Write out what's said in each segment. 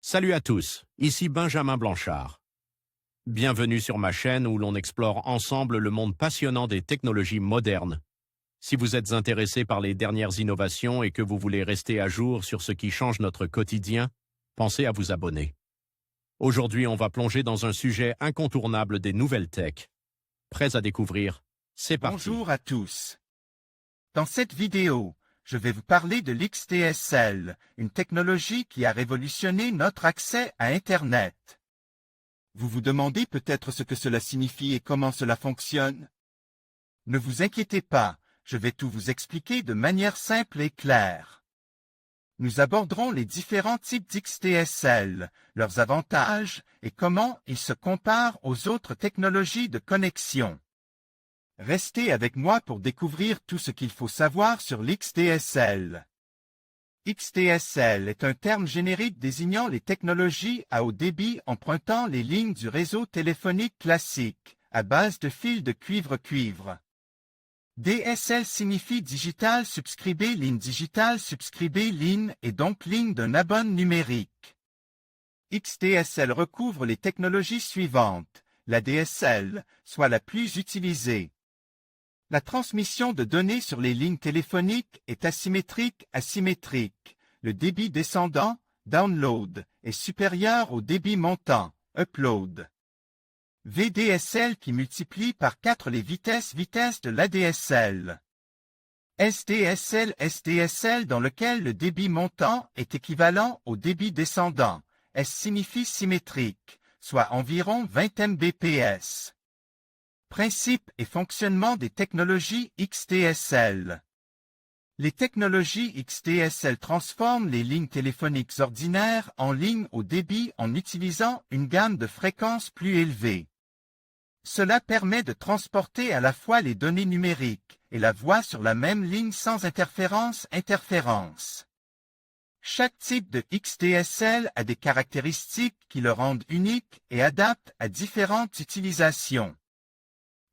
Salut à tous, ici Benjamin Blanchard. Bienvenue sur ma chaîne où l'on explore ensemble le monde passionnant des technologies modernes. Si vous êtes intéressé par les dernières innovations et que vous voulez rester à jour sur ce qui change notre quotidien, pensez à vous abonner. Aujourd'hui, on va plonger dans un sujet incontournable des nouvelles tech. Prêts à découvrir? C'est parti. Bonjour à tous. Dans cette vidéo, je vais vous parler de l'XDSL, une technologie qui a révolutionné notre accès à Internet. Vous vous demandez peut-être ce que cela signifie et comment cela fonctionne? Ne vous inquiétez pas, je vais tout vous expliquer de manière simple et claire. Nous aborderons les différents types d'XDSL, leurs avantages et comment ils se comparent aux autres technologies de connexion. Restez avec moi pour découvrir tout ce qu'il faut savoir sur l'XDSL. XDSL est un terme générique désignant les technologies à haut débit empruntant les lignes du réseau téléphonique classique, à base de fils de cuivre-cuivre. DSL signifie Digital Subscriber Line. Digital Subscriber Line est donc ligne d'un abonnement numérique. XDSL recouvre les technologies suivantes, la DSL, soit la plus utilisée. La transmission de données sur les lignes téléphoniques est asymétrique. Le débit descendant, download, est supérieur au débit montant, upload. VDSL qui multiplie par 4 les vitesses de l'ADSL. SDSL dans lequel le débit montant est équivalent au débit descendant. S signifie symétrique, soit environ 20 Mbps. Principe et fonctionnement des technologies XDSL. Les technologies XDSL transforment les lignes téléphoniques ordinaires en lignes haut débit en utilisant une gamme de fréquences plus élevée. Cela permet de transporter à la fois les données numériques et la voix sur la même ligne sans interférence. Chaque type de XDSL a des caractéristiques qui le rendent unique et adaptent à différentes utilisations.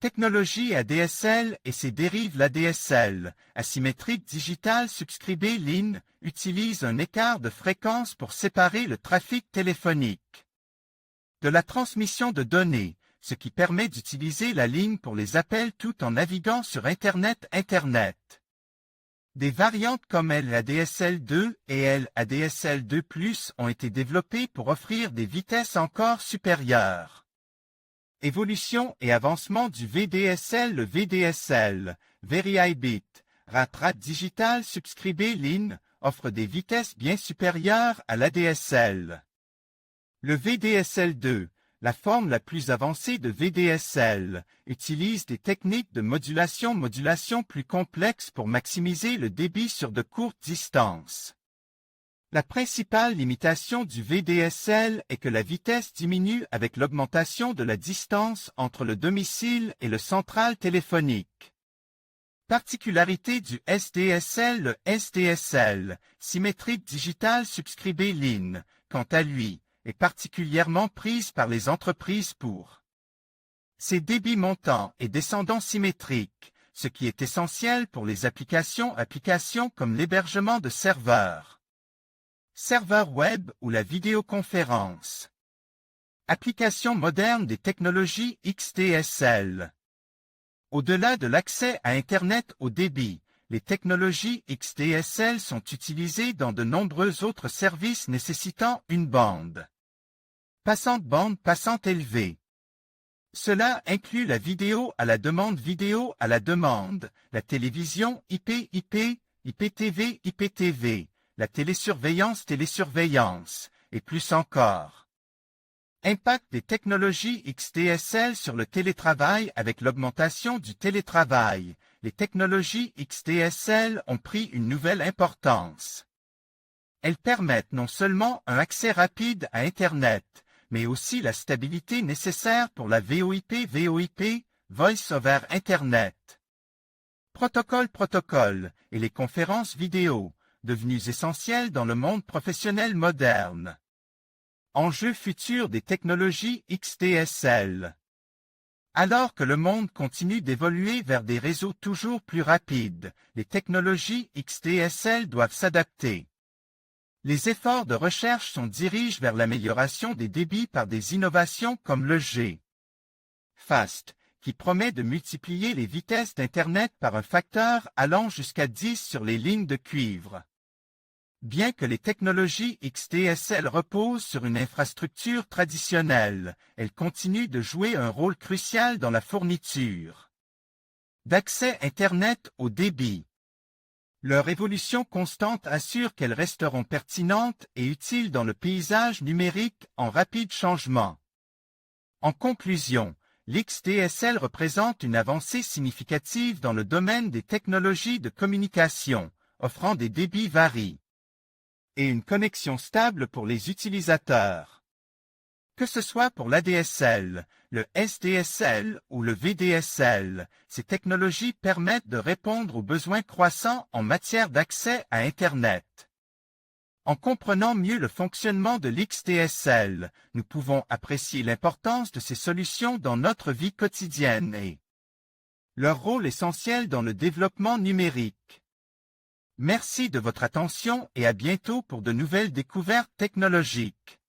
Technologie ADSL et ses dérives. L'ADSL, asymétrique Digital Subscriber Line, utilise un écart de fréquence pour séparer le trafic téléphonique de la transmission de données, ce qui permet d'utiliser la ligne pour les appels tout en naviguant sur Internet. Des variantes comme LADSL2 et LADSL2+, ont été développées pour offrir des vitesses encore supérieures. Évolution et avancement du VDSL. Le VDSL, Very High Bit Rate Digital Subscriber Line, offre des vitesses bien supérieures à l'ADSL. Le VDSL2, la forme la plus avancée de VDSL, utilise des techniques de modulation plus complexes pour maximiser le débit sur de courtes distances. La principale limitation du VDSL est que la vitesse diminue avec l'augmentation de la distance entre le domicile et le central téléphonique. Particularité du SDSL. Le SDSL, Symétrique Digital Subscriber Line, quant à lui, est particulièrement prise par les entreprises pour ses débits montants et descendants symétriques, ce qui est essentiel pour les applications comme l'hébergement de serveurs web ou la vidéoconférence. Application moderne des technologies XDSL. Au-delà de l'accès à Internet haut débit, les technologies XDSL sont utilisées dans de nombreux autres services nécessitant une bande passante élevée. Cela inclut la vidéo à la demande, la télévision IP-IP, IPTV, la télésurveillance, et plus encore. Impact des technologies XDSL sur le télétravail. Avec l'augmentation du télétravail, les technologies XDSL ont pris une nouvelle importance. Elles permettent non seulement un accès rapide à Internet, mais aussi la stabilité nécessaire pour la VoIP, Voice over Internet. Protocole et les conférences vidéo, devenus essentiels dans le monde professionnel moderne. Enjeux futurs des technologies XDSL. Alors que le monde continue d'évoluer vers des réseaux toujours plus rapides, les technologies XDSL doivent s'adapter. Les efforts de recherche sont dirigés vers l'amélioration des débits par des innovations comme le G-Fast, qui promet de multiplier les vitesses d'Internet par un facteur allant jusqu'à 10 sur les lignes de cuivre. Bien que les technologies XDSL reposent sur une infrastructure traditionnelle, elles continuent de jouer un rôle crucial dans la fourniture d'accès Internet au débit. Leur évolution constante assure qu'elles resteront pertinentes et utiles dans le paysage numérique en rapide changement. En conclusion, l'XDSL représente une avancée significative dans le domaine des technologies de communication, offrant des débits variés et une connexion stable pour les utilisateurs. Que ce soit pour l'ADSL, le SDSL ou le VDSL, ces technologies permettent de répondre aux besoins croissants en matière d'accès à Internet. En comprenant mieux le fonctionnement de l'XDSL, nous pouvons apprécier l'importance de ces solutions dans notre vie quotidienne et leur rôle essentiel dans le développement numérique. Merci de votre attention et à bientôt pour de nouvelles découvertes technologiques.